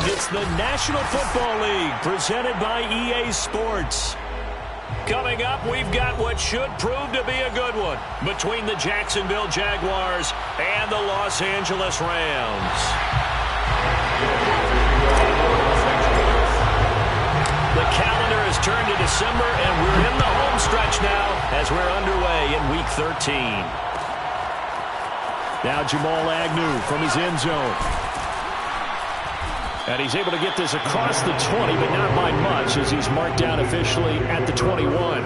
It's the National Football League presented by EA Sports. Coming up, we've got what should prove to be a good one between the Jacksonville Jaguars and the Los Angeles Rams. The calendar has turned to December, and we're in the home stretch now as we're underway in Week 13. Now Jamal Agnew from his end zone. And he's able to get this across the 20, but not by much as he's marked down officially at the 21.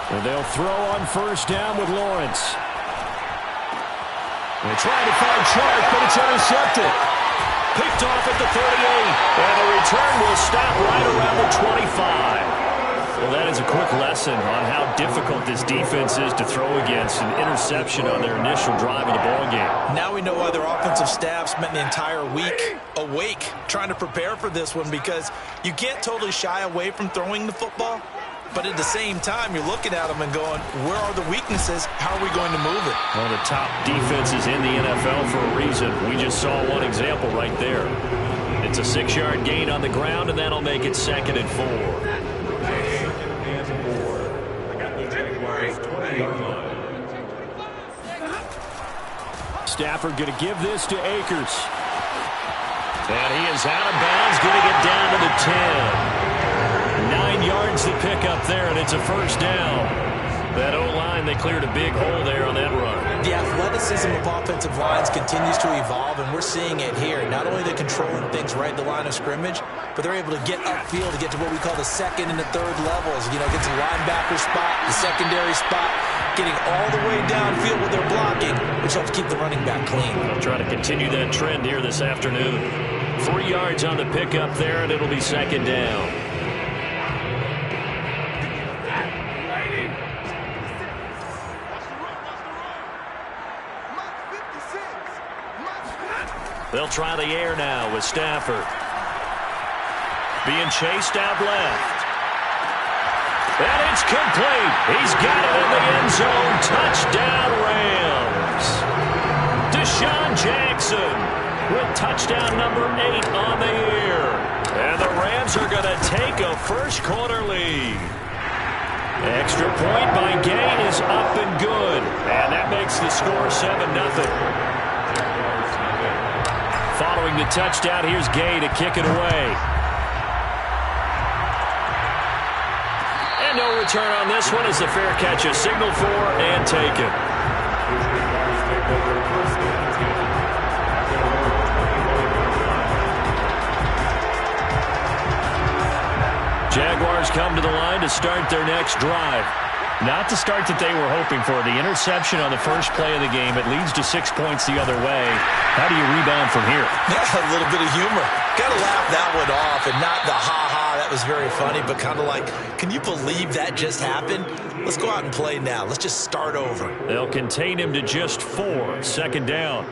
And they'll throw on first down with Lawrence. They're trying to find Chark, but it's intercepted. Picked off at the 38, and the return will stop right around the 25. Well, that is a quick lesson on how difficult this defense is to throw against. An interception on their initial drive of the ballgame. Now we know why their offensive staff spent the entire week awake trying to prepare for this one, because you can't totally shy away from throwing the football. But at the same time, you're looking at them and going, where are the weaknesses? How are we going to move it? One of the top defenses in the NFL for a reason. We just saw one example right there. It's a 6-yard gain on the ground, and that'll make it 2nd and 4. Stafford going to give this to Akers. And he is out of bounds, getting it down to the 10. 9 yards to pick up there, and it's a first down. That O-line, they cleared a big hole there on that run. The athleticism of offensive lines continues to evolve, and we're seeing it here. Not only are they controlling things right at the line of scrimmage, but they're able to get upfield to get to what we call the second and the third levels. You know, get to the linebacker spot, the secondary spot, getting all the way downfield with their blocking, which helps keep the running back clean. They'll try to continue that trend here this afternoon. 3 yards on the pickup there, and it'll be 2nd down. They'll try the air now with Stafford. Being chased out left. And it's complete. He's got it in the end zone. Touchdown, Rams. Deshaun Jackson with touchdown number 8 on the year. And the Rams are going to take a first-quarter lead. Extra point by Gay is up and good. And that makes the score 7-0. Following the touchdown, here's Gay to kick it away. And no return on this one as the fair catch is signaled for and taken. Jaguars come to the line to start their next drive. Not the start that they were hoping for. The interception on the first play of the game, it leads to 6 points the other way. How do you rebound from here? Yeah, a little bit of humor. Got to laugh that one off, and not the ha-ha, that was very funny, but kind of like, can you believe that just happened? Let's go out and play now. Let's just start over. They'll contain him to just 4. Second down.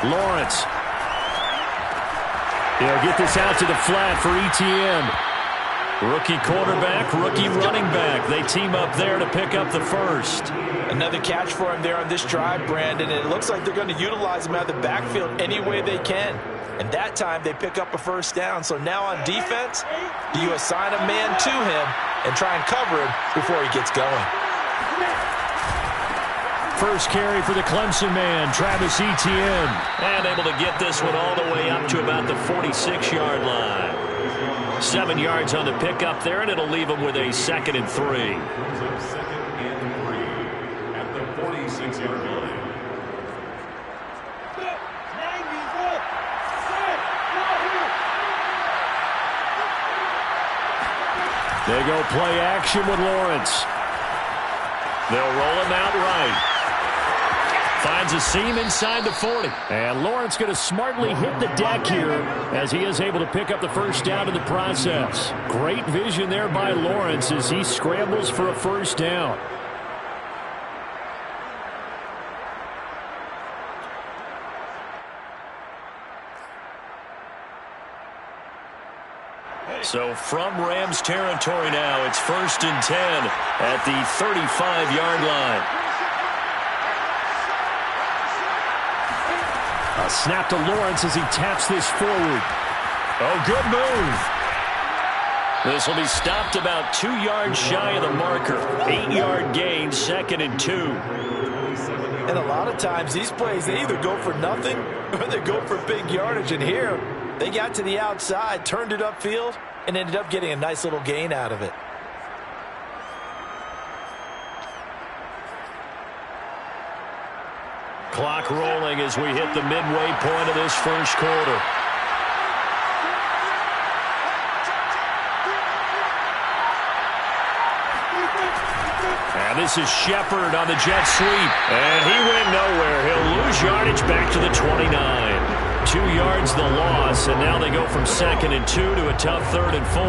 Lawrence. He'll get this out to the flat for Etienne. Rookie quarterback, rookie running back. They team up there to pick up the first. Another catch for him there on this drive, Brandon, and it looks like they're going to utilize him out of the backfield any way they can. And that time they pick up a first down. So now on defense, do you assign a man to him and try and cover him before he gets going? First carry for the Clemson man, Travis Etienne. And able to get this one all the way up to about the 46-yard line. 7 yards on the pickup there, and it'll leave him with a 2nd and 3. At the 46-yard line. They go play action with Lawrence. They'll roll him out right. Finds a seam inside the 40. And Lawrence going to smartly hit the deck here as he is able to pick up the first down in the process. Great vision there by Lawrence as he scrambles for a first down. So from Rams territory now, it's 1st and 10 at the 35-yard line. A snap to Lawrence as he taps this forward. Oh, good move. This will be stopped about 2 yards shy of the marker. 8-yard gain, 2nd and 2. And a lot of times these plays, they either go for nothing or they go for big yardage. And here, they got to the outside, turned it upfield, and ended up getting a nice little gain out of it. Clock rolling as we hit the midway point of this first quarter. And this is Shepard on the jet sweep. And he went nowhere. He'll lose yardage back to the 29. 2 yards the loss, and now they go from 2nd and 2 to a tough 3rd and 4.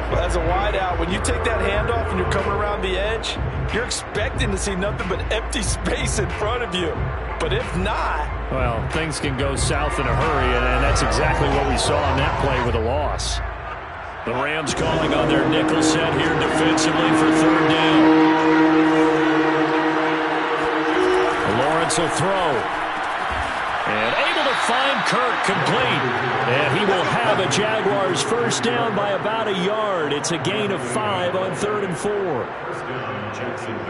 Well, as a wideout, when you take that handoff and you're coming around the edge, you're expecting to see nothing but empty space in front of you. But if not... well, things can go south in a hurry, and that's exactly what we saw on that play with a loss. The Rams calling on their nickel set here defensively for 3rd down. Lawrence will throw. And able to find Kirk complete. And he will have a Jaguars first down by about a yard. It's a gain of 5 on 3rd and 4.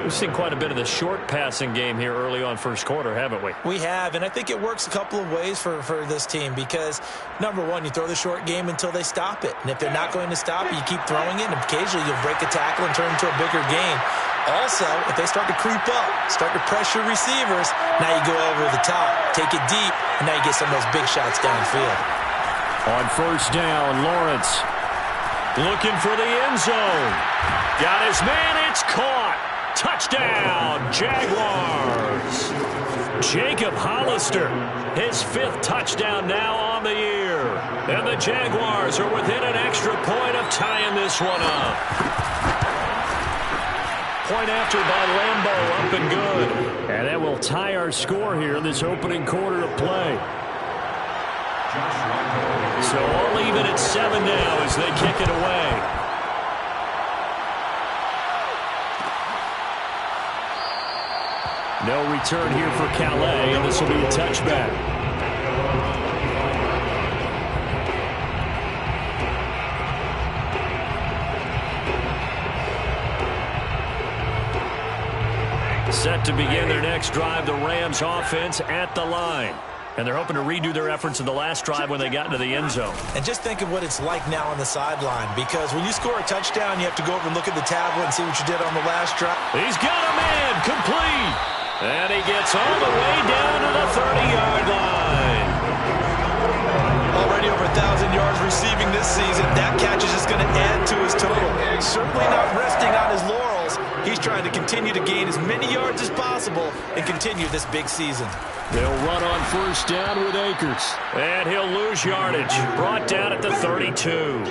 We've seen quite a bit of the short passing game here early on first quarter, haven't we? We have, and I think it works a couple of ways for this team because, number one, you throw the short game until they stop it. And if they're not going to stop it, you keep throwing it, and occasionally you'll break a tackle and turn it into a bigger gain. Also, if they start to creep up, start to pressure receivers, now you go over the top, take it deep, and now you get some of those big shots downfield. On first down, Lawrence looking for the end zone. Got his man, it's caught. Touchdown, Jaguars. Jacob Hollister, his 5th touchdown now on the year. And the Jaguars are within an extra point of tying this one up. Point after by Lambeau, up and good. And that will tie our score here in this opening quarter of play. So all even at 7 now as they kick it away. No return here for Calais, and this will be a touchback. Set to begin their next drive, the Rams offense at the line. And they're hoping to redo their efforts in the last drive when they got into the end zone. And just think of what it's like now on the sideline, because when you score a touchdown, you have to go over and look at the tablet and see what you did on the last drive. He's got a man, complete. And he gets all the way down to the 30-yard line. Already over 1,000 yards receiving this season. That catch is just going to add to his total. Certainly not resting on his laurels. He's trying to continue to gain as many yards as possible and continue this big season. They'll run on first down with Akers. And he'll lose yardage. Brought down at the 32.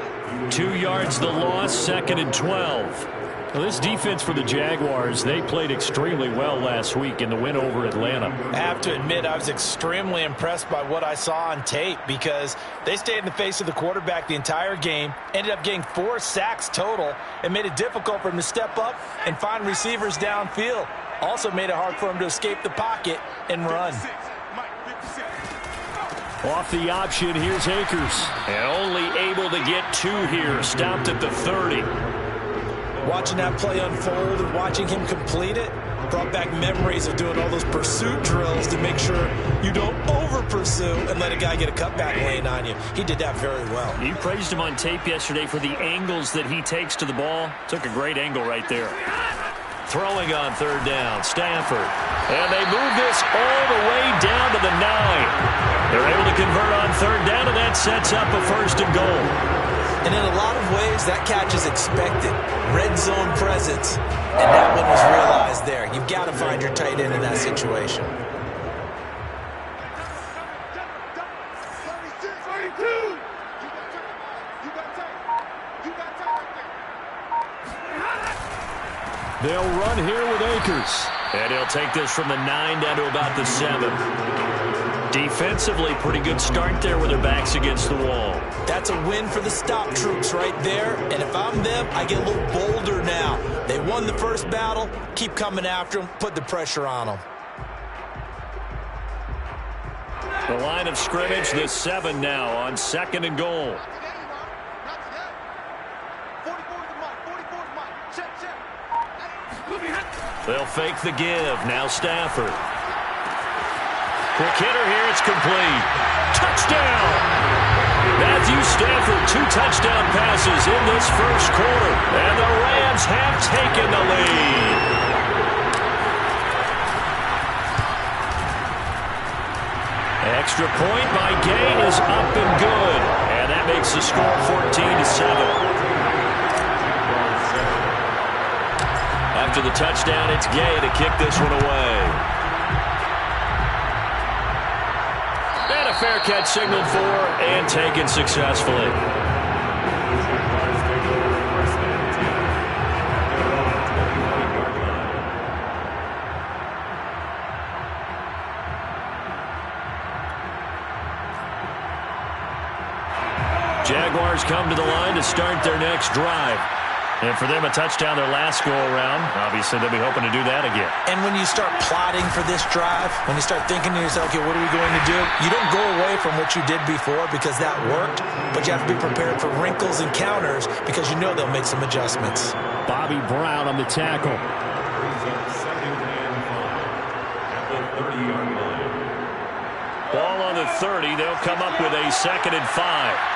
2 yards the loss, 2nd and 12. Well, this defense for the Jaguars, they played extremely well last week in the win over Atlanta. I have to admit, I was extremely impressed by what I saw on tape, because they stayed in the face of the quarterback the entire game, ended up getting 4 sacks total, and made it difficult for him to step up and find receivers downfield. Also made it hard for him to escape the pocket and run. Off the option, here's Akers. And only able to get 2 here, stopped at the 30. Watching that play unfold and watching him complete it brought back memories of doing all those pursuit drills to make sure you don't over-pursue and let a guy get a cutback lane on you. He did that very well. You praised him on tape yesterday for the angles that he takes to the ball. Took a great angle right there. Throwing on third down, Stafford. And they move this all the way down to the 9. They're able to convert on third down, and that sets up a 1st and goal. And in a lot of ways, that catch is expected. Red zone presence. And that one was realized there. You've got to find your tight end in that situation. They'll run here with Akers. And he'll take this from the 9 down to about the 7. Defensively, pretty good start there with their backs against the wall. That's a win for the stop troops right there. And if I'm them, I get a little bolder now. They won the first battle. Keep coming after them. Put the pressure on them. The line of scrimmage, the 7 now on 2nd and goal. They'll fake the give. Now Stafford. Quick hitter here. It's complete. Touchdown! Matthew Stafford, 2 touchdown passes in this first quarter. And the Rams have taken the lead. Extra point by Gay is up and good. And that makes the score 14-7. After the touchdown, it's Gay to kick this one away. And a fair catch signaled for and taken successfully. Jaguars come to the line to start their next drive. And for them, a touchdown their last go-around. Obviously, they'll be hoping to do that again. And when you start plotting for this drive, when you start thinking to yourself, okay, what are we going to do? You don't go away from what you did before because that worked, but you have to be prepared for wrinkles and counters because you know they'll make some adjustments. Bobby Brown on the tackle. Ball on the 30. They'll come up with a 2nd and 5.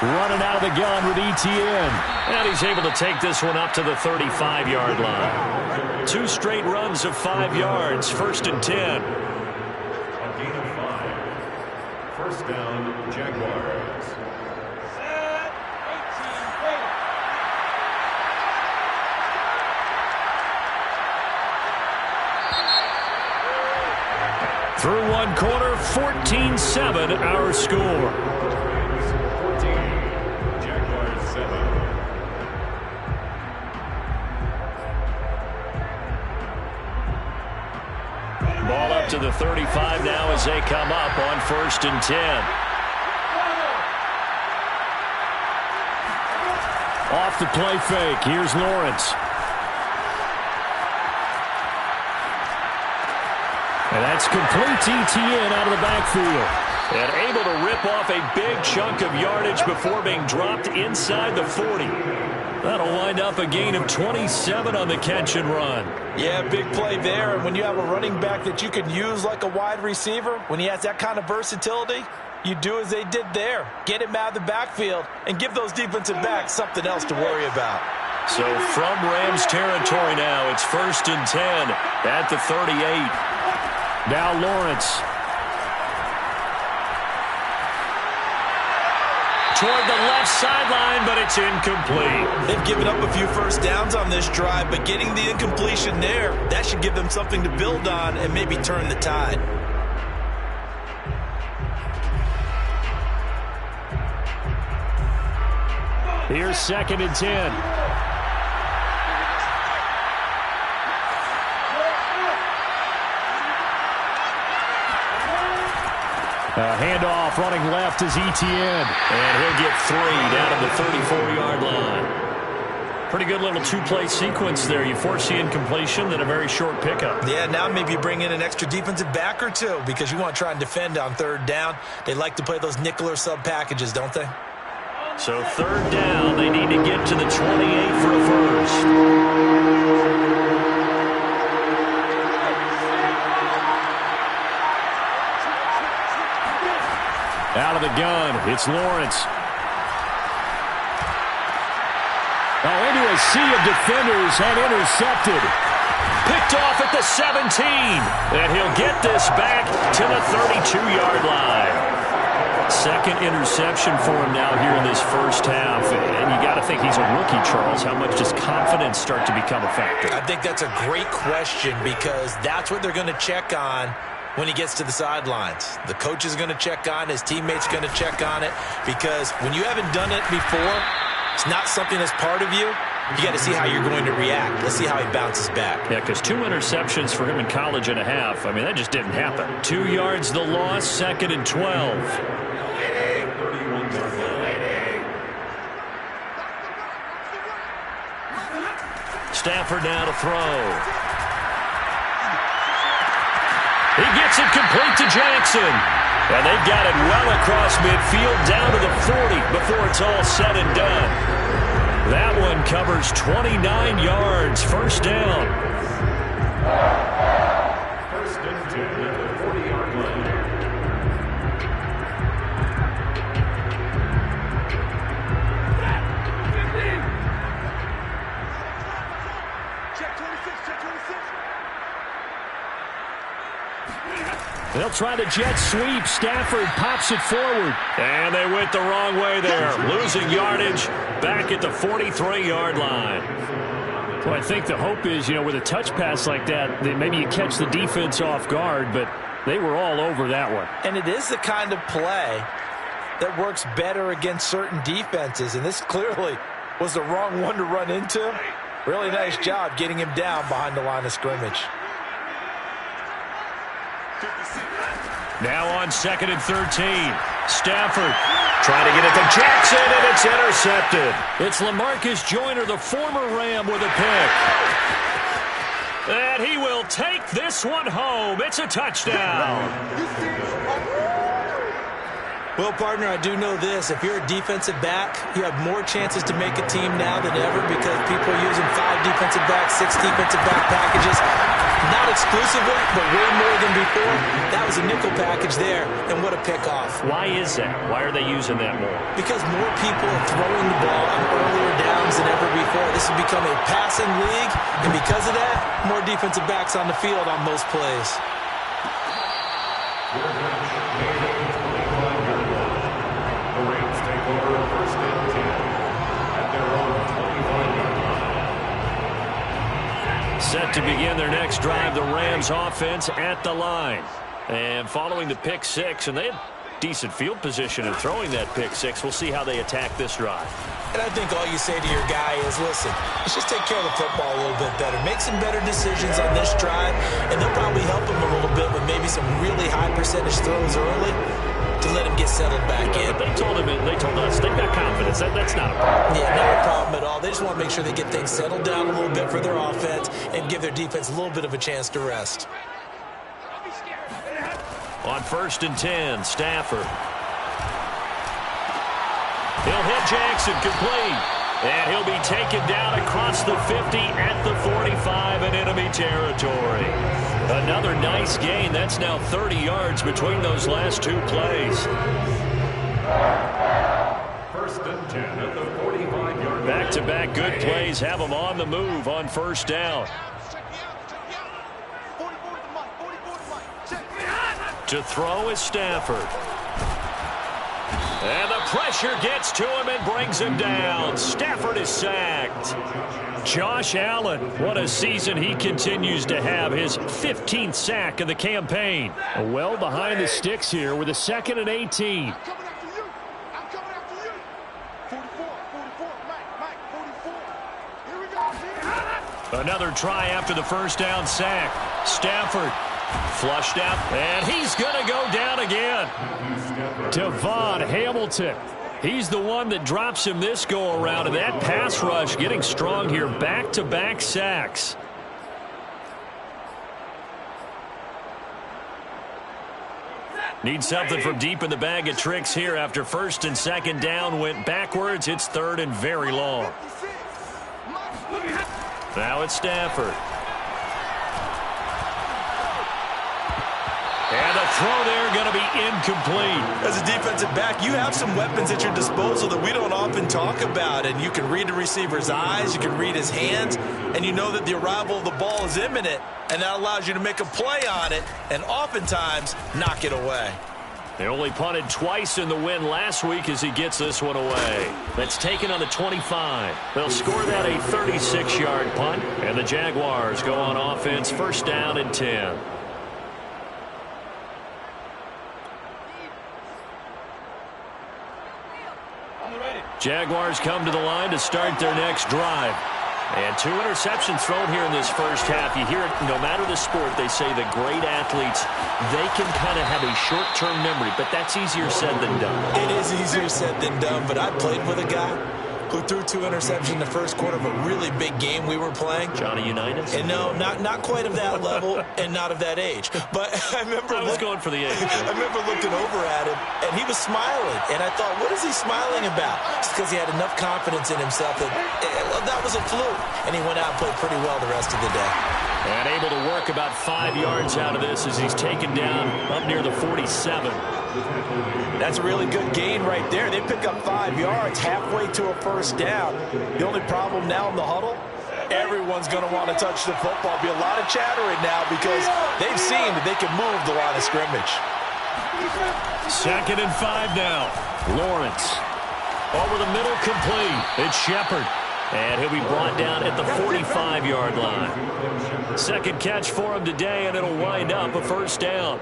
Running out of the gun with Etienne. And he's able to take this one up to the 35-yard line. 2 straight runs of 5 yards. 1st and 10. A gain of 5. First down, Jaguars. Through 1 quarter, 14-7 our score. Ball up to the 35 now as they come up on 1st and 10. Off the play fake. Here's Lawrence. And that's complete to Etienne out of the backfield. And able to rip off a big chunk of yardage before being dropped inside the 40. That'll wind up a gain of 27 on the catch and run. Yeah, big play there. And when you have a running back that you can use like a wide receiver, when he has that kind of versatility, you do as they did there. Get him out of the backfield and give those defensive backs something else to worry about. So from Rams territory now, it's 1st and 10 at the 38. Now Lawrence. Toward the left sideline, but it's incomplete. They've given up a few first downs on this drive, but getting the incompletion there, that should give them something to build on and maybe turn the tide. Here's 2nd and 10. Handoff running left is Etienne. And he'll get 3 down at the 34-yard line. Pretty good little two-play sequence there. You force the incompletion, then a very short pickup. Yeah, now maybe you bring in an extra defensive back or two because you want to try and defend on 3rd down. They like to play those nickel or sub packages, don't they? So 3rd down, they need to get to the 28 for a first. Out of the gun, it's Lawrence. Into a sea of defenders and intercepted. Picked off at the 17. And he'll get this back to the 32-yard line. 2nd interception for him now here in this first half. And you got to think he's a rookie, Charles. How much does confidence start to become a factor? I think that's a great question because that's what they're going to check on when he gets to the sidelines. The coach is going to check on, his teammates going to check on it, because when you haven't done it before, it's not something that's part of you. You got to see how you're going to react. Let's see how he bounces back. Yeah, because 2 interceptions for him in college and a half. I mean, that just didn't happen. 2 yards the loss, 2nd and 12. Stafford now to throw. He gets it complete to Jackson. And they've got it well across midfield down to the 40 before it's all said and done. That one covers 29 yards. 1st down. 1st and 10 at the 40-yard line. Check 26, check 26. They'll try the jet sweep. Stafford pops it forward. And they went the wrong way there. Losing yardage back at the 43-yard line. Well, I think the hope is, with a touch pass like that maybe you catch the defense off guard, but they were all over that one. And it is the kind of play that works better against certain defenses, and this clearly was the wrong one to run into. Really nice job getting him down behind the line of scrimmage. Now on 2nd and 13. Stafford trying to get it to Jackson, and it's intercepted. It's LaMarcus Joyner, the former Ram, with a pick. And he will take this one home. It's a touchdown. Well, partner, I do know this. If you're a defensive back, you have more chances to make a team now than ever because people are using 5 defensive backs, 6 defensive back packages. Not exclusively, but way more than before. That was a nickel package there, and what a pickoff. Why is that? Why are they using that more? Because more people are throwing the ball on earlier downs than ever before. This has become a passing league, and because of that, more defensive backs on the field on most plays. Set to begin their next drive, the Rams offense at the line. And following the pick 6, and they had decent field position in throwing that pick 6. We'll see how they attack this drive. And I think all you say to your guy is, listen, let's just take care of the football a little bit better. Make some better decisions on this drive, and they'll probably help him a little bit with maybe some really high percentage throws early to let him get settled back in. But they told us they've got confidence. That's not a problem. Yeah, not a problem at all. They just want to make sure they get things settled down a little bit for their offense and give their defense a little bit of a chance to rest. On 1st and 10, Stafford. He'll hit Jackson complete. And he'll be taken down across the 50 at the 45 in enemy territory. Another nice gain. That's now 30 yards between those last two plays. 1st and 10 at the 45-yard line. Back-to-back good plays have them on the move on 1st down. To throw is Stafford. And the pressure gets to him and brings him down. Stafford is sacked. Josh Allen, what a season he continues to have. His 15th sack of the campaign. Well behind the sticks here with a 2nd and 18. I'm coming after you. I'm coming after you. 44, Mike, 44. Here we go. Another try after the 1st down sack. Stafford flushed out, and he's going to go down again. Devon Hamilton. He's the one that drops him this go-around, and that pass rush getting strong here. Back-to-back sacks. Need something from deep in the bag of tricks here after 1st and 2nd down went backwards. It's 3rd and very long. Now it's Stafford. And the throw there going to be incomplete. As a defensive back, you have some weapons at your disposal that we don't often talk about. And you can read the receiver's eyes, you can read his hands, and you know that the arrival of the ball is imminent. And that allows you to make a play on it and oftentimes knock it away. They only punted twice in the win last week as he gets this one away. That's taken on the 25. They'll score that a 36-yard punt. And the Jaguars go on offense, 1st down and 10. Jaguars come to the line to start their next drive. And 2 interceptions thrown here in this 1st half. You hear it, no matter the sport, they say the great athletes, they can kind of have a short-term memory, but that's easier said than done. It is easier said than done, but I played with a guy who threw 2 interceptions in the 1st quarter of a really big game we were playing. Johnny Unitas? And no, not quite of that level and not of that age. But I was going for the age. I remember looking over at him, and he was smiling. And I thought, what is he smiling about? It's because he had enough confidence in himself that that was a fluke. And he went out and played pretty well the rest of the day. And able to work about 5 yards out of this as he's taken down up near the 47. That's a really good gain right there. They pick up 5 yards halfway to a 1st down. The only problem now in the huddle, everyone's going to want to touch the football. Be a lot of chattering now because they've seen that they can move the line of scrimmage. 2nd and 5 now. Lawrence. Over the middle, complete. It's Shepard. And he'll be brought down at the 45-yard line. 2nd catch for him today, and it'll wind up a 1st down.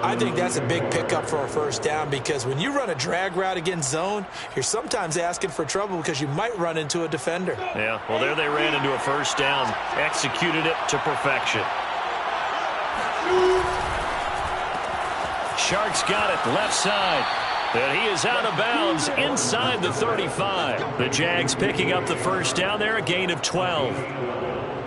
I think that's a big pickup for a 1st down because when you run a drag route against zone, you're sometimes asking for trouble because you might run into a defender. Yeah, well, there they ran into a 1st down, executed it to perfection. Sharks got it left side. And he is out of bounds inside the 35. The Jags picking up the 1st down there, a gain of 12.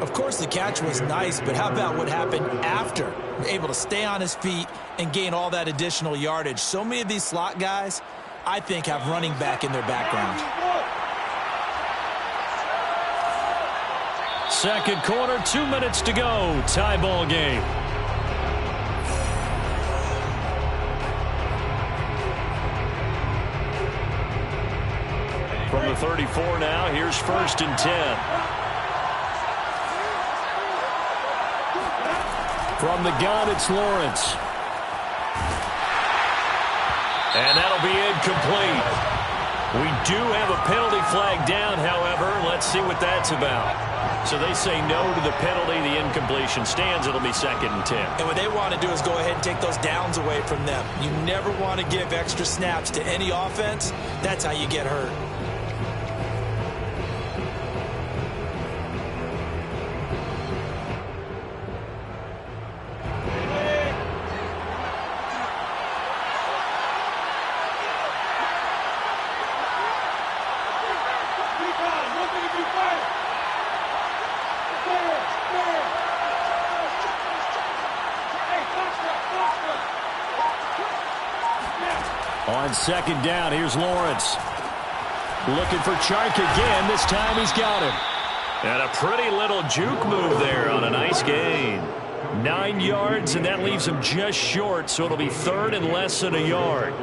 Of course, the catch was nice, but how about what happened after? Able to stay on his feet and gain all that additional yardage. So many of these slot guys, I think, have running back in their background. 2nd quarter, 2 minutes to go. Tie ball game. From the 34 now, here's 1st and 10. From the gun, it's Lawrence. And that'll be incomplete. We do have a penalty flag down, however. Let's see what that's about. So they say no to the penalty. The incompletion stands. It'll be 2nd and 10. And what they want to do is go ahead and take those downs away from them. You never want to give extra snaps to any offense. That's how you get hurt. On second down, here's Lawrence. Looking for Chark again. This time he's got him. And a pretty little juke move there on a nice gain. 9 yards, and that leaves him just short, so it'll be third and less than a yard.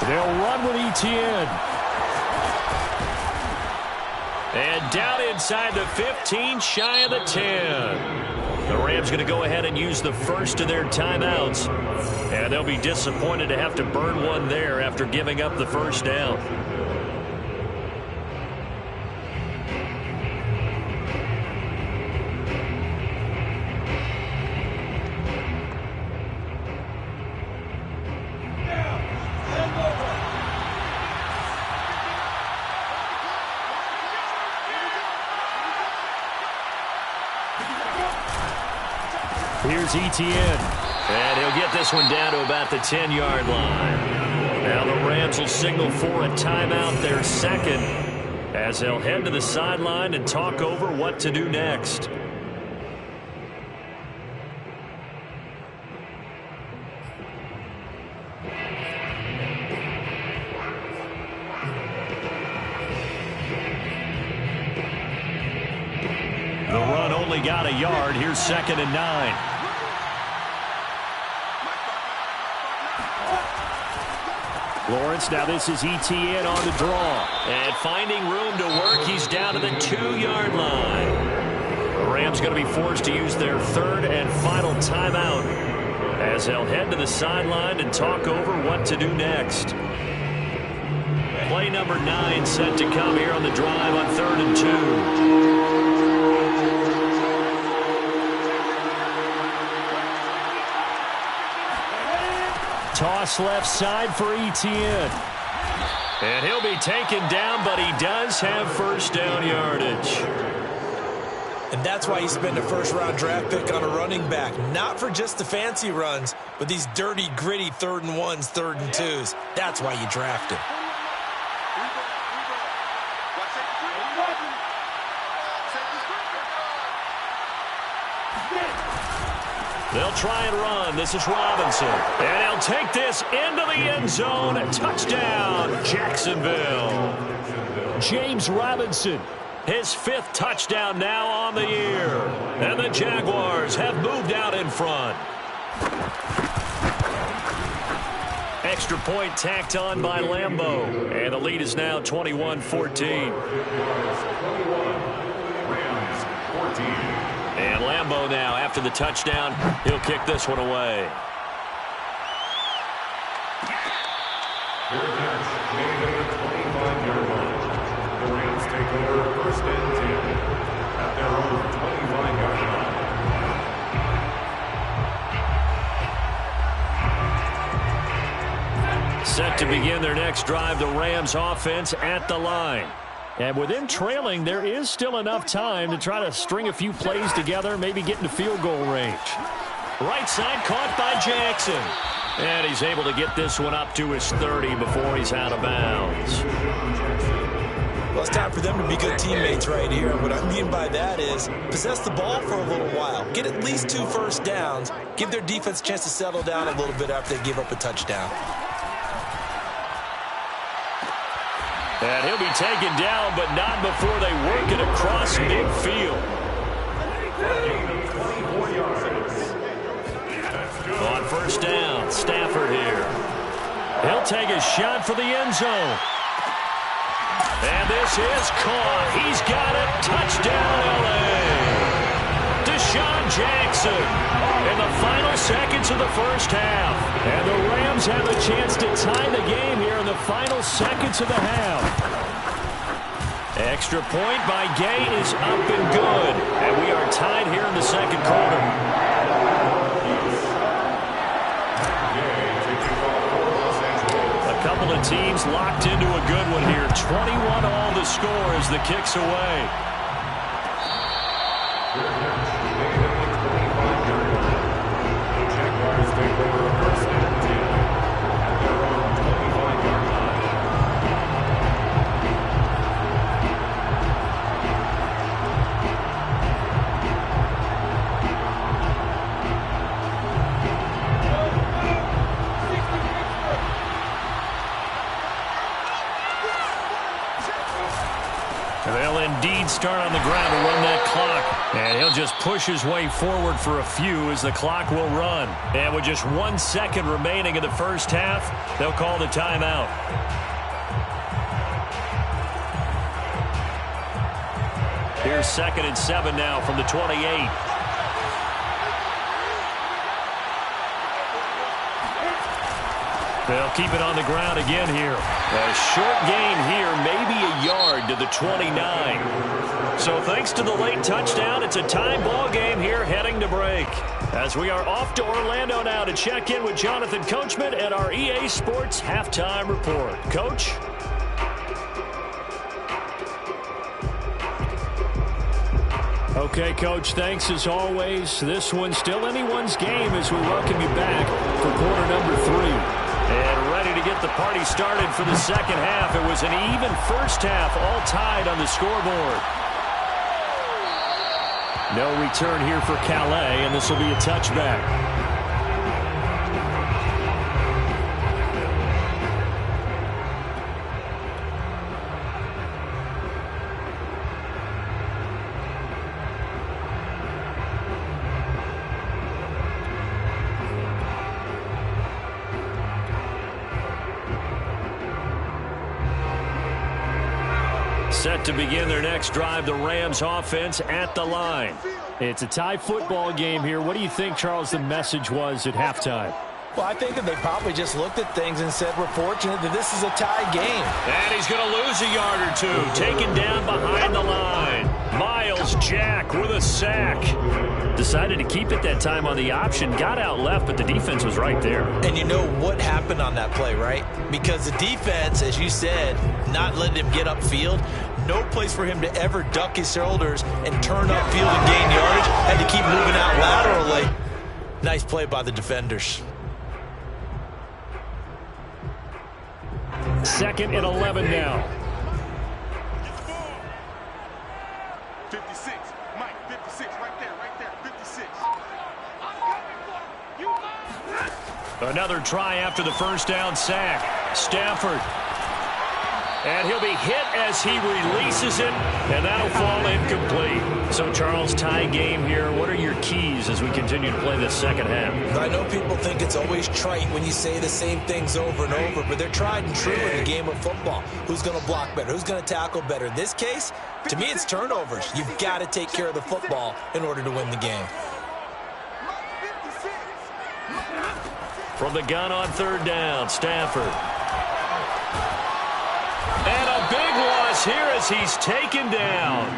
They'll run with Etienne. And down inside the 15, shy of the 10. The Rams going to go ahead and use the first of their timeouts. And they'll be disappointed to have to burn one there after giving up the first down. Here's Etienne. And he'll get this one down to about the 10-yard line. Now the Rams will signal for a timeout, their second, as they'll head to the sideline and talk over what to do next. The run only got a yard. Here's second and 9. Lawrence, now this is Etienne on the draw. And finding room to work, he's down to the 2-yard line. The Rams going to be forced to use their third and final timeout as they'll head to the sideline and talk over what to do next. Play number 9 set to come here on the drive on 3rd and 2. Toss left side for Etienne. And he'll be taken down, but he does have first down yardage. And that's why you spend a first-round draft pick on a running back. Not for just the fancy runs, but these dirty, gritty 3rd and 1s, 3rd and 2s. That's why you draft him. They'll try and run. This is Robinson. And he'll take this into the end zone. Touchdown, Jacksonville. James Robinson, his 5th touchdown now on the year. And the Jaguars have moved out in front. Extra point tacked on by Lambeau. And the lead is now 21-14. And Lambeau now, after the touchdown, he'll kick this one away. Your catch made at the 25-yard line. The Rams take over 1st and 10 at their own 25-yard line. Set to begin their next drive, the Rams offense at the line. And with them trailing, there is still enough time to try to string a few plays together, maybe get into field goal range. Right side caught by Jackson. And he's able to get this one up to his 30 before he's out of bounds. Well, it's time for them to be good teammates right here. What I mean by that is possess the ball for a little while. Get at least 2 first downs. Give their defense a chance to settle down a little bit after they give up a touchdown. And he'll be taken down, but not before they work it across midfield. On first down, Stafford here. He'll take a shot for the end zone. And this is caught. He's got it. Touchdown, L.A. Deshaun Jackson in the final seconds of the first half. And the Rams have a chance to tie the game here in the final seconds of the half. Extra point by Gay is up and good. And we are tied here in the second quarter. A couple of teams locked into a good one here. 21 all the score as the kick's away. take over first and 10 at their own 25-yard line. They'll indeed start on the ground to run that clock. And he'll just push his way forward for a few as the clock will run. And with just 1 second remaining in the first half, they'll call the timeout. Here's 2nd and 7 now from the 28. They'll keep it on the ground again here. A short gain here, maybe a yard to the 29. So thanks to the late touchdown, it's a tie ball game here heading to break. As we are off to Orlando now to check in with Jonathan Coachman at our EA Sports Halftime Report. Coach? Okay, Coach, thanks as always. This one's still anyone's game as we welcome you back for quarter number 3. And ready to get the party started for the second half. It was an even first half, all tied on the scoreboard. No return here for Calais, and this will be a touchback. Set to begin their next drive, the Rams offense at the line. It's a tie football game here. What do you think, Charles, the message was at halftime? Well, I think that they probably just looked at things and said, we're fortunate that this is a tie game. And he's going to lose a yard or two. Taken down behind the line. Miles Jack with a sack. Decided to keep it that time on the option. Got out left, but the defense was right there. And you know what happened on that play, right? Because the defense, as you said, not letting him get upfield. No place for him to ever duck his shoulders and turn upfield and gain yardage. Had to keep moving out laterally. Nice play by the defenders. 2nd and 11 now. 56. Mike, 56. Right there. 56. Another try after the first down sack. Stafford. And he'll be hit as he releases it, and that'll fall incomplete. So, Charles, tie game here. What are your keys as we continue to play this second half? I know people think it's always trite when you say the same things over and over, but they're tried and true in the game of football. Who's going to block better? Who's going to tackle better? In this case, to me, it's turnovers. You've got to take care of the football in order to win the game. From the gun on 3rd down, Stafford. And a big loss here as he's taken down.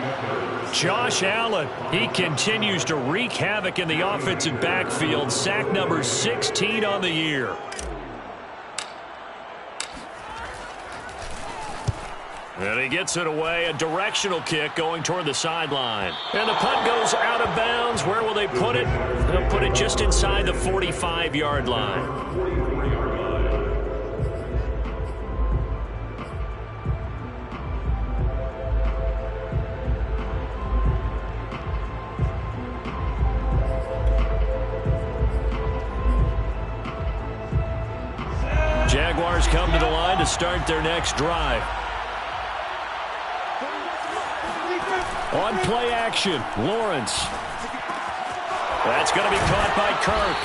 Josh Allen, he continues to wreak havoc in the offensive backfield. Sack number 16 on the year. And he gets it away, a directional kick going toward the sideline. And the punt goes out of bounds. Where will they put it? They'll put it just inside the 45-yard line. Jaguars come to the line to start their next drive. On play action, Lawrence. That's going to be caught by Kirk.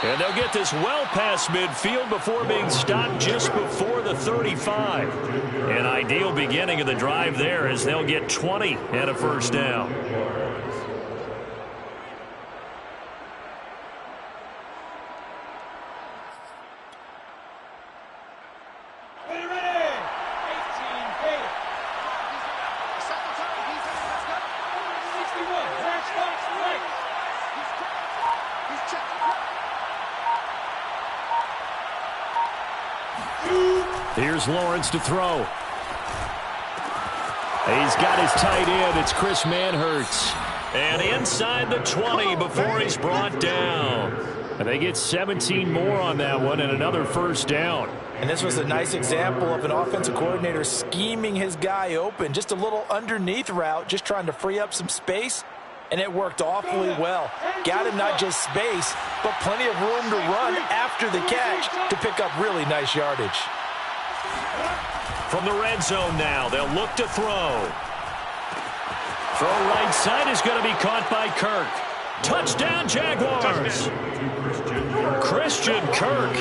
And they'll get this well past midfield before being stopped just before the 35. An ideal beginning of the drive there as they'll get 20 and a first down. Here's Lawrence to throw. He's got his tight end. It's Chris Manhertz. And inside the 20 before he's brought down. And they get 17 more on that one and another first down. And this was a nice example of an offensive coordinator scheming his guy open. Just a little underneath route, just trying to free up some space. And it worked awfully well. Got him not just space, but plenty of room to run after the catch to pick up really nice yardage. From the red zone now, they'll look to throw. Throw right side is going to be caught by Kirk. Touchdown, Jaguars. Christian Kirk,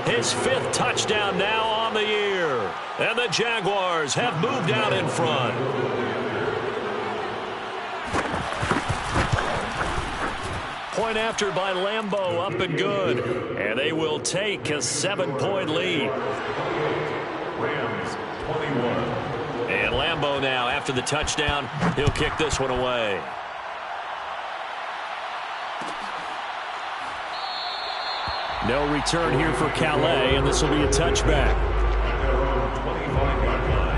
his 5th touchdown now on the year. And the Jaguars have moved out in front. Point after by Lambeau, up and good. And they will take a 7-point lead. Rams 21. And Lambeau now, after the touchdown, he'll kick this one away. No return here for Calais, and this will be a touchback. At their own 25-yard line.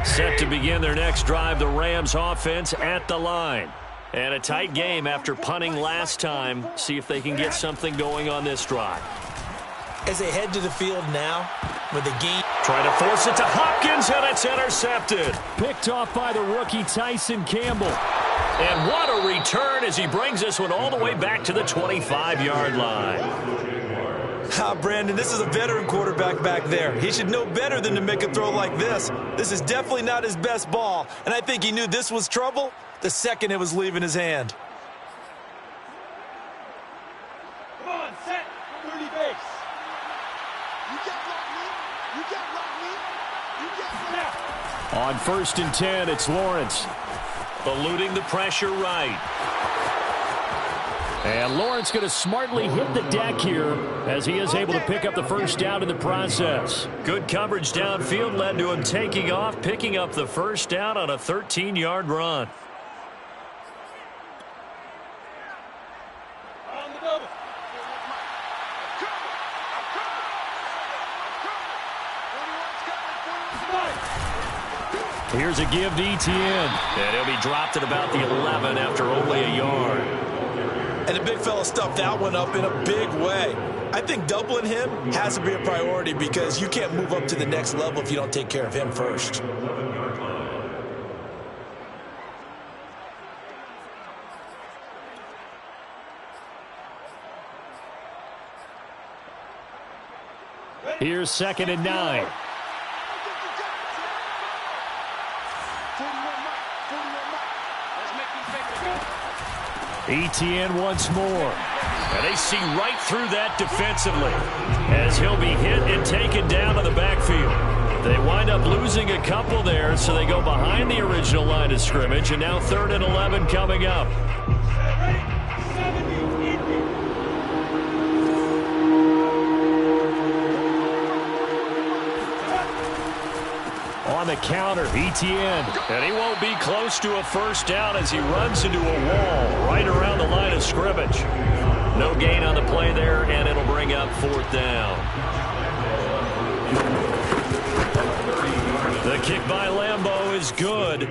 Set to begin their next drive, the Rams offense at the line. And a tight game after punting last time. See if they can get something going on this drive. As they head to the field now with the game. Trying to force it to Hopkins, and it's intercepted. Picked off by the rookie Tyson Campbell. And what a return as he brings this one all the way back to the 25-yard line. Brandon, this is a veteran quarterback back there. He should know better than to make a throw like this. This is definitely not his best ball, and I think he knew this was trouble the second it was leaving his hand. Come on, set. 30 base. You got block me. You got block me. You got snap. On 1st and 10, it's Lawrence. Eluding the pressure right. And Lawrence going to smartly hit the deck here as he is able to pick up the first down in the process. Good coverage downfield led to him taking off, picking up the first down on a 13-yard run. On the double. Here's a give to Etienne. And he'll be dropped at about the 11 after only a yard. And the big fella stuffed that one up in a big way. I think doubling him has to be a priority because you can't move up to the next level if you don't take care of him first. Here's 2nd and 9. Etienne once more. And they see right through that defensively as he'll be hit and taken down to the backfield. They wind up losing a couple there, so they go behind the original line of scrimmage, and now 3rd and 11 coming up. On the counter, Etienne. And he won't be close to a first down as he runs into a wall right around the line of scrimmage. No gain on the play there, and it'll bring up 4th down. The kick by Lambeau is good.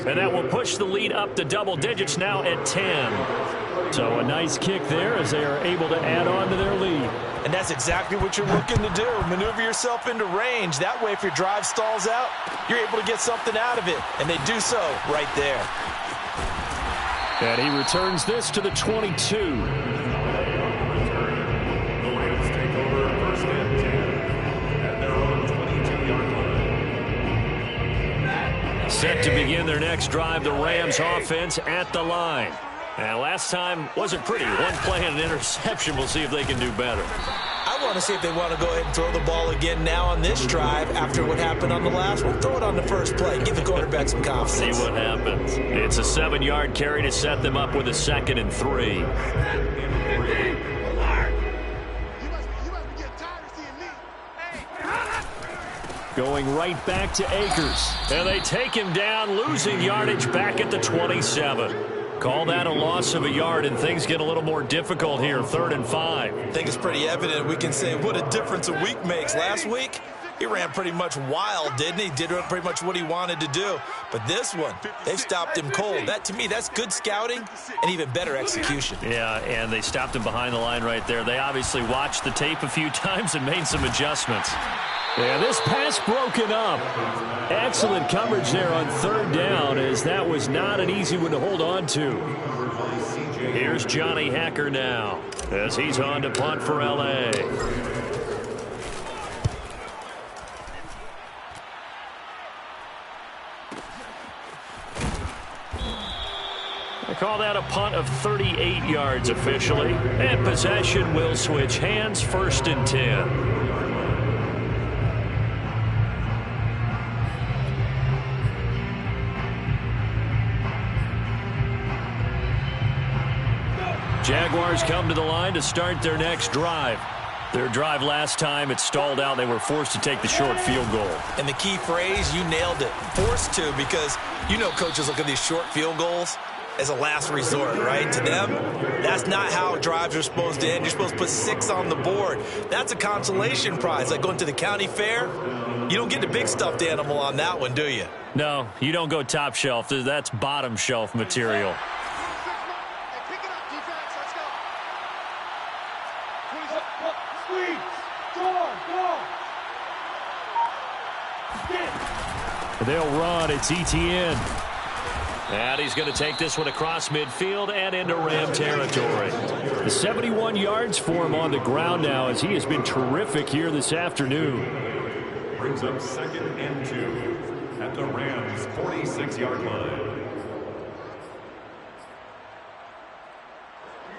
And that will push the lead up to double digits now at 10. So a nice kick there as they are able to add on to their lead. And that's exactly what you're looking to do. Maneuver yourself into range. That way, if your drive stalls out, you're able to get something out of it. And they do so right there. And he returns this to the 22. The Rams take over 1st and 10 at their own 22-yard line. Set to begin their next drive, the Rams offense at the line. And last time wasn't pretty. One play and an interception. We'll see if they can do better. I want to see if they want to go ahead and throw the ball again now on this drive after what happened on the last one. Throw it on the first play. Give the quarterback some confidence. See what happens. It's a 7-yard carry to set them up with a 2nd and 3. You must be getting tired of seeing me. Hey. Going right back to Akers. And they take him down, losing yardage back at the 27. Call that a loss of a yard, and things get a little more difficult here, 3rd and 5. I think it's pretty evident. We can say what a difference a week makes. Last week, he ran pretty much wild, didn't he? Did pretty much what he wanted to do. But this one, they stopped him cold. That, to me, that's good scouting and even better execution. Yeah, and they stopped him behind the line right there. They obviously watched the tape a few times and made some adjustments. Yeah, this pass broken up. Excellent coverage there on 3rd down, as that was not an easy one to hold on to. Here's Johnny Hacker now, as he's on to punt for L.A. They call that a punt of 38 yards officially. And possession will switch hands, 1st and 10. Jaguars come to the line to start their next drive. Their drive last time, it stalled out. They were forced to take the short field goal. And the key phrase, you nailed it. Forced to, because you know coaches look at these short field goals as a last resort, right? To them, that's not how drives are supposed to end. You're supposed to put 6 on the board. That's a consolation prize. Like going to the county fair, you don't get the big stuffed animal on that one, do you? No, you don't go top shelf. That's bottom shelf material. They'll run. It's Etienne. And he's going to take this one across midfield and into Ram territory. The 71 yards for him on the ground now, as he has been terrific here this afternoon. Brings up 2nd and 2 at the Rams' 46-yard line.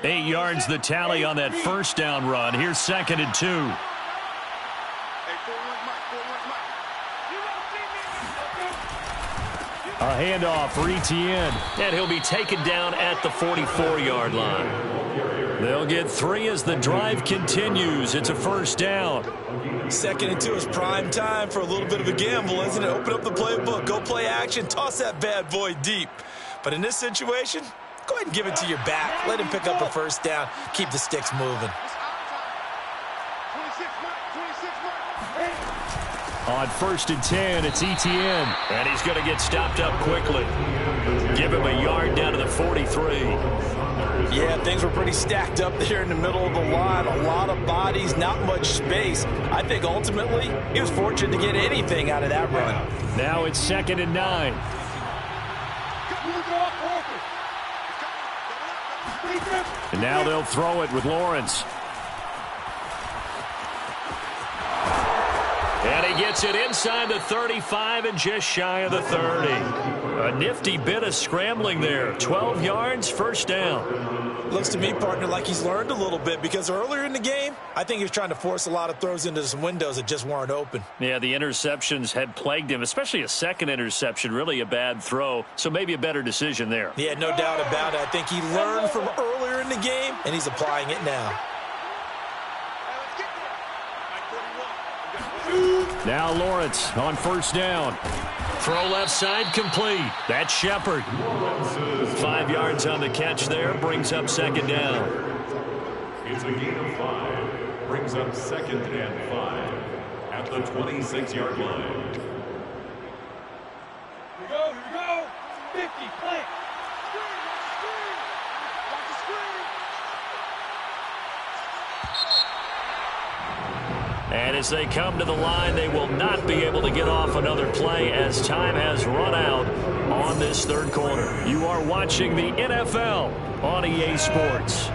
8 yards the tally on that 1st down run. Here's 2nd and 2. A handoff for Etienne, and he'll be taken down at the 44-yard line. They'll get 3 as the drive continues. It's a 1st down. 2nd and 2 is prime time for a little bit of a gamble, isn't it? Open up the playbook, go play action, toss that bad boy deep. But in this situation, go ahead and give it to your back. Let him pick up a 1st down. Keep the sticks moving. On 1st and 10, it's Etienne. And he's going to get stopped up quickly. Give him a yard down to the 43. Yeah, things were pretty stacked up there in the middle of the line. A lot of bodies, not much space. I think ultimately he was fortunate to get anything out of that run. Now it's 2nd and 9. And now they'll throw it with Lawrence. And he gets it inside the 35 and just shy of the 30. A nifty bit of scrambling there. 12 yards, 1st down. Looks to me, partner, like he's learned a little bit, because earlier in the game, I think he was trying to force a lot of throws into some windows that just weren't open. Yeah, the interceptions had plagued him, especially a 2nd interception, really a bad throw. So maybe a better decision there. Yeah, no doubt about it. I think he learned from earlier in the game, and he's applying it now. Now Lawrence on 1st down. Throw left side complete. That's Shepard. 5 yards on the catch there. Brings up 2nd down. It's a gain of 5. Brings up 2nd and 5 at the 26-yard line. Here we go. 50, plant. Watch the screen. And as they come to the line, they will not be able to get off another play as time has run out on this 3rd quarter. You are watching the NFL on EA Sports.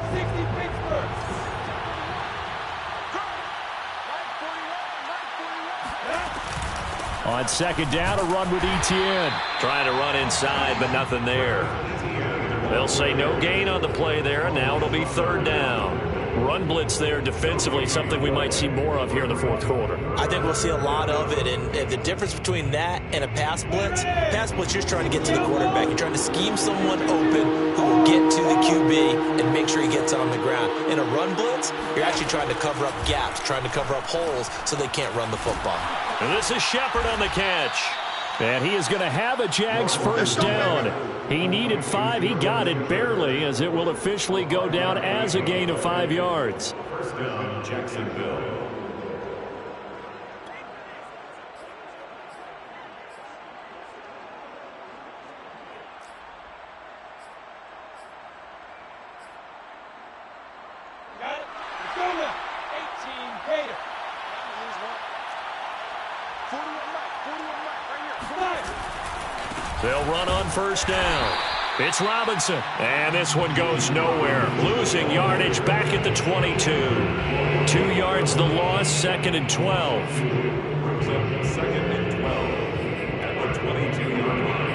On 2nd down, a run with Etienne. Trying to run inside, but nothing there. They'll say no gain on the play there, and now it'll be 3rd down. Run blitz there defensively, something we might see more of here in the 4th quarter. I think we'll see a lot of it, and the difference between that and a pass blitz, you're just trying to get to the quarterback. You're trying to scheme someone open who will get to the QB and make sure he gets on the ground. In a run blitz, you're actually trying to cover up gaps, trying to cover up holes so they can't run the football. And this is Shepard on the catch. And he is going to have a Jags first down. He needed 5. He got it barely, as it will officially go down as a gain of 5 yards. First down, Jacksonville. Got it. Let's go now. 18 Gator. 41 right here. 5. They'll run on first down. It's Robinson. And this one goes nowhere. Losing yardage back at the 22. 2 yards the loss, 2nd and 12. Brings up 2nd and 12 at the 22-yard line.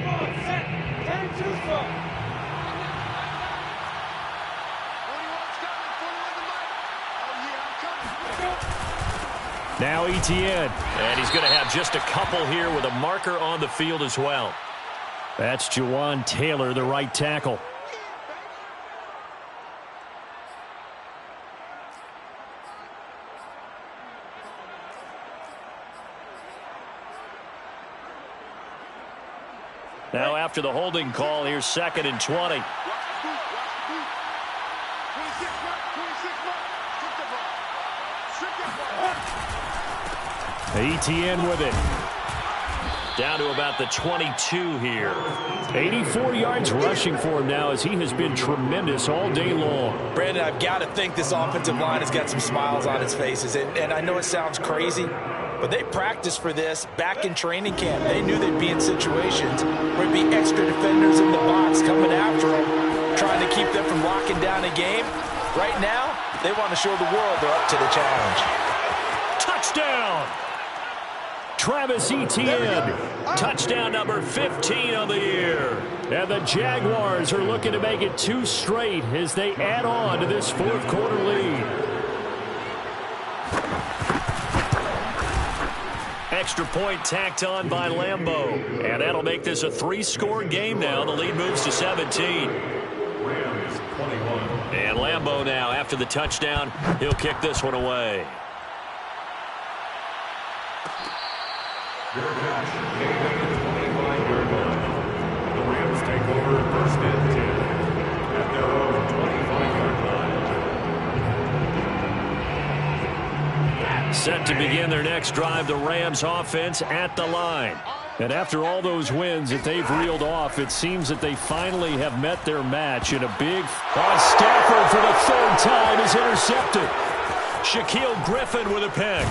Come on, set. 10 and 2 strong. 41's coming. 41 to Mike. Oh, yeah, I'm coming. Let's go. Now Etienne. And he's going to have just a couple here with a marker on the field as well. That's Jawan Taylor, the right tackle. Now after the holding call, here's 2nd and 20. Watch the boot. Watch the boot. 26 right. 26 right. Strip that ball. Strip that ball. Etienne with it. Down to about the 22 here. 84 yards rushing for him now, as he has been tremendous all day long. Brandon, I've got to think this offensive line has got some smiles on its faces. And I know it sounds crazy, but they practiced for this back in training camp. They knew they'd be in situations where it'd be extra defenders in the box coming after them, trying to keep them from locking down a game. Right now, they want to show the world they're up to the challenge. Touchdown! Travis Etienne. Touchdown number 15 on the year. And the Jaguars are looking to make it 2 straight as they add on to this 4th quarter lead. Extra point tacked on by Lambeau. And that'll make this a 3-score game now. The lead moves to 17. Rams 21. And Lambeau now, after the touchdown, he'll kick this one away. Their catch made at the 25-yard line. The Rams take over first and 10 at their own 25-yard line. Set to begin their next drive, the Rams offense at the line. And after all those wins that they've reeled off, it seems that they finally have met their match. And a big on Stafford for the 3rd time is intercepted. Shaquille Griffin with a pick.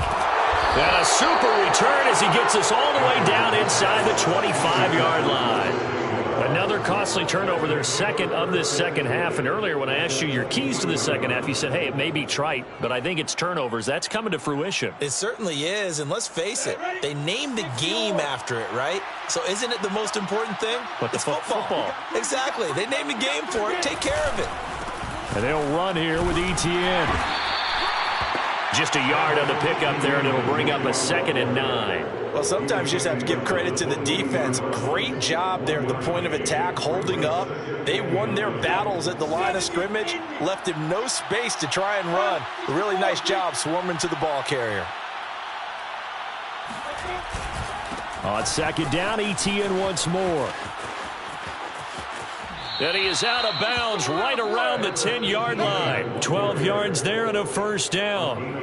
And a super return as he gets us all the way down inside the 25-yard line. Another costly turnover, their 2nd of this second half. And earlier when I asked you your keys to the second half, you said, hey, it may be trite, but I think it's turnovers. That's coming to fruition. It certainly is, and let's face it, they named the game after it, right? So isn't it the most important thing? But it's football. Exactly. They named the game for it. Take care of it. And they'll run here with Etienne. Just a yard on the pickup there, and it'll bring up a 2nd and 9. Well, sometimes you just have to give credit to the defense. Great job there at the point of attack, holding up. They won their battles at the line of scrimmage, left him no space to try and run. A really nice job swarming to the ball carrier. On 2nd down, Etienne once more. And he is out of bounds right around the 10-yard line. 12 yards there and a first down.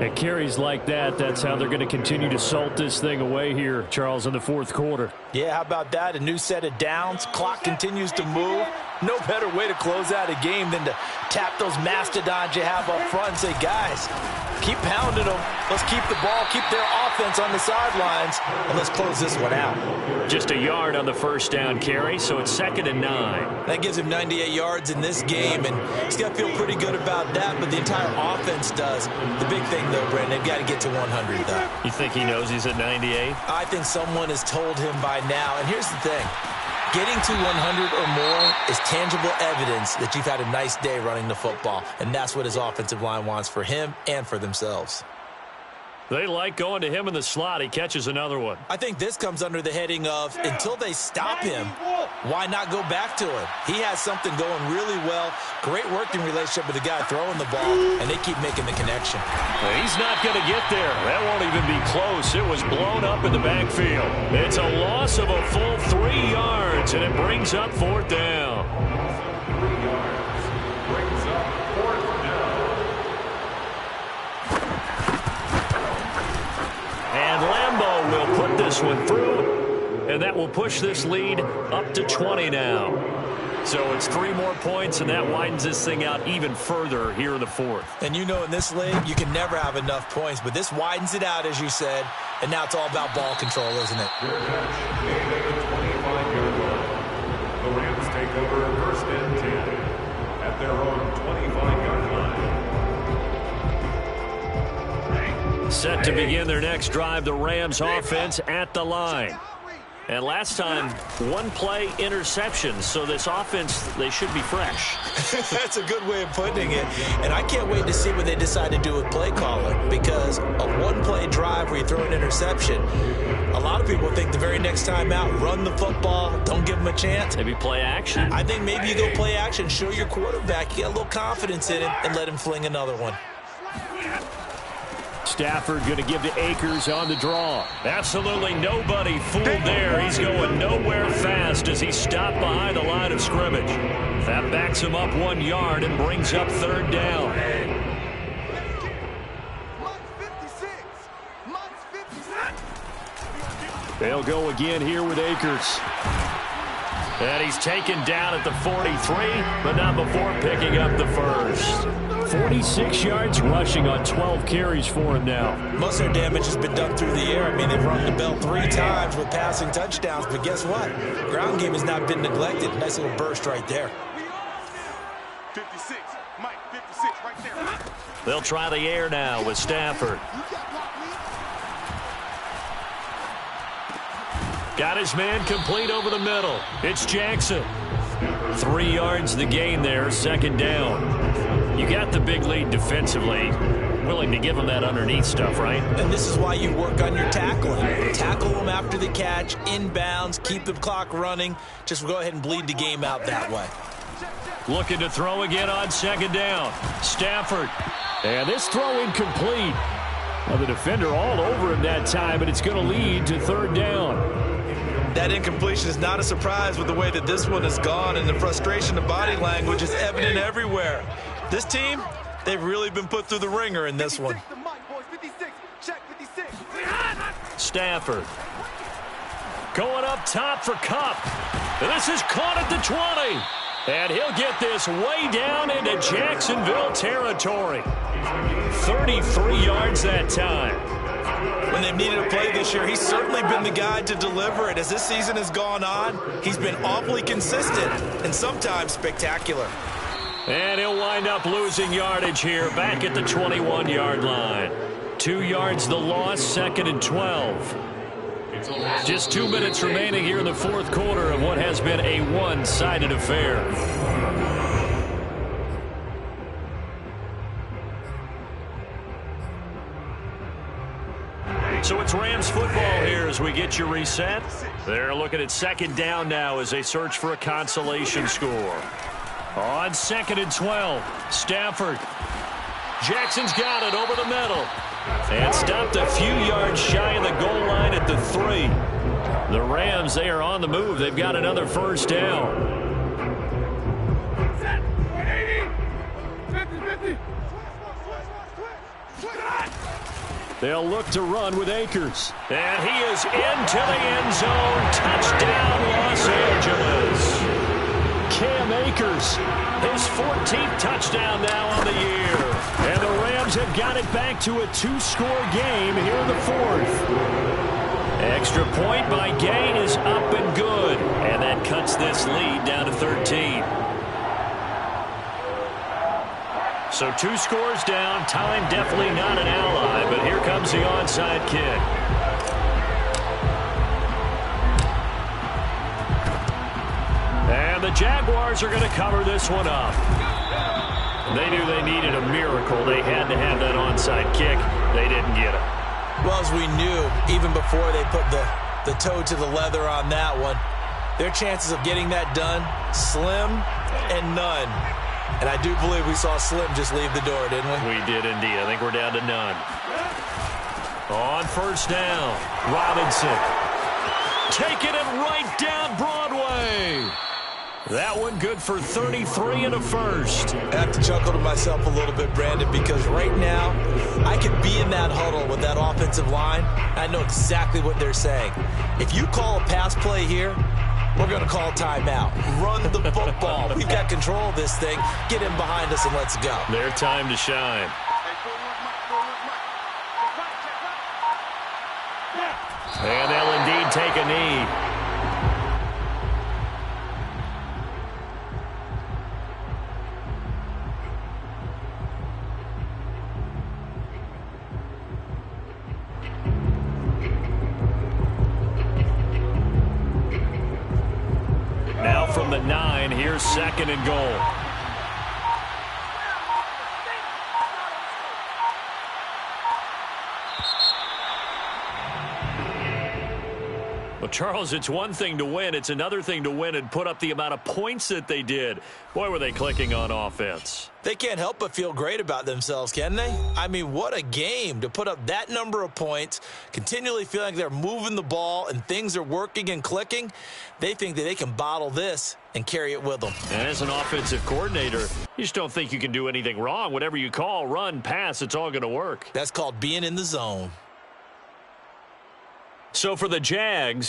At carries like that, that's how they're going to continue to salt this thing away here, Charles, in the 4th quarter. Yeah, how about that? A new set of downs. Clock continues to move. No better way to close out a game than to tap those mastodons you have up front and say, guys, keep pounding them. Let's keep the ball, keep their offense on the sidelines, and let's close this one out. Just a yard on the first down carry, so it's 2nd and 9. That gives him 98 yards in this game, and he's got to feel pretty good about that, but the entire offense does. The big thing, though, Brandon, they've got to get to 100, though. You think he knows he's at 98? I think someone has told him by now, and here's the thing. Getting to 100 or more is tangible evidence that you've had a nice day running the football, and that's what his offensive line wants for him and for themselves. They like going to him in the slot. He catches another one. I think this comes under the heading of until they stop him, Why not go back to it? He has something going really well. Great working relationship with the guy throwing the ball, and they keep making the connection. He's not going to get there. That won't even be close. It was blown up in the backfield. It's a loss of a full 3 yards, and it brings up 4th down. 3 yards. Brings up 4th down. And Lambeau will put this one through, and that will push this lead up to 20 now. So it's 3 more points, and that widens this thing out even further here in the 4th. And you know, in this league, you can never have enough points, but this widens it out, as you said, and now it's all about ball control, isn't it? Their catch made at the 25-yard line. The Rams take over 1st and 10 at their own 25-yard line. Set to begin their next drive, the Rams offense at the line. And last time, 1 play interception, so this offense, they should be fresh. That's a good way of putting it. And I can't wait to see what they decide to do with play calling, because a 1-play drive where you throw an interception, a lot of people think the very next time out, run the football, don't give them a chance. Maybe play action. I think maybe you go play action, show your quarterback, you get a little confidence in him, and let him fling another one. Stafford going to give to Akers on the draw. Absolutely nobody fooled there. He's going nowhere fast as he stopped behind the line of scrimmage. That backs him up 1 yard and brings up 3rd down. They'll go again here with Akers. And he's taken down at the 43, but not before picking up the first. 46 yards rushing on 12 carries for him now. Most of their damage has been done through the air. I mean, they've rung the bell 3 times with passing touchdowns, but guess what? Ground game has not been neglected. Nice little burst right there. 56, Mike, 56 right there. They'll try the air now with Stafford. Got his man complete over the middle. It's Jackson. 3 yards the gain there, 2nd down. You got the big lead defensively. Willing to give them that underneath stuff, right? And this is why you work on your tackling. Tackle them after the catch, inbounds, keep the clock running. Just go ahead and bleed the game out that way. Looking to throw again on 2nd down. Stafford. And this throw incomplete. Now the defender all over him that time, but it's going to lead to 3rd down. That incompletion is not a surprise with the way that this one has gone, and the frustration of body language is evident everywhere. This team, they've really been put through the ringer in this one. Stafford. Going up top for Kupp. And this is caught at the 20. And he'll get this way down into Jacksonville territory. 33 yards that time. When they've needed a play this year, he's certainly been the guy to deliver it. As this season has gone on, he's been awfully consistent and sometimes spectacular. And he'll wind up losing yardage here back at the 21-yard line. 2 yards the loss, 2nd and 12. Just 2 minutes remaining here in the 4th quarter of what has been a one-sided affair. So it's Rams football here as we get you reset. They're looking at 2nd down now as they search for a consolation score. On 2nd and 12, Stafford. Jackson's got it over the middle. And stopped a few yards shy of the goal line at the 3. The Rams, they are on the move. They've got another 1st down. They'll look to run with Akers. And he is into the end zone. Touchdown, Los Angeles. Cam Akers, his 14th touchdown now on the year. And the Rams have got it back to a 2-score game here in the 4th. Extra point by Gain is up and good. And that cuts this lead down to 13. So 2 scores down. Time definitely not an ally, but here comes the onside kick. And the Jaguars are going to cover this one up. They knew they needed a miracle. They had to have that onside kick. They didn't get it. Well, as we knew, even before they put the toe to the leather on that one, Their chances of getting that done, slim and none. And I do believe we saw Slim just leave the door, didn't we? We did indeed. I think we're down to none. On first down, Robinson. Taking it right down Broadway. That one good for 33 and a first. I have to chuckle to myself a little bit, Brandon, because right now I could be in that huddle with that offensive line. I know exactly what they're saying. If you call a pass play here, we're going to call timeout. Run the football. We've got control of this thing. Get in behind us and let's go. Their time to shine. And they'll indeed take a knee. Now from the 9, here's 2nd and goal. Well, Charles, it's one thing to win. It's another thing to win and put up the amount of points that they did. Boy, were they clicking on offense. They can't help but feel great about themselves, can they? I mean, what a game to put up that number of points, continually feeling like they're moving the ball and things are working and clicking. They think that they can bottle this and carry it with them. And as an offensive coordinator, you just don't think you can do anything wrong. Whatever you call, run, pass, it's all going to work. That's called being in the zone. So for the Jags,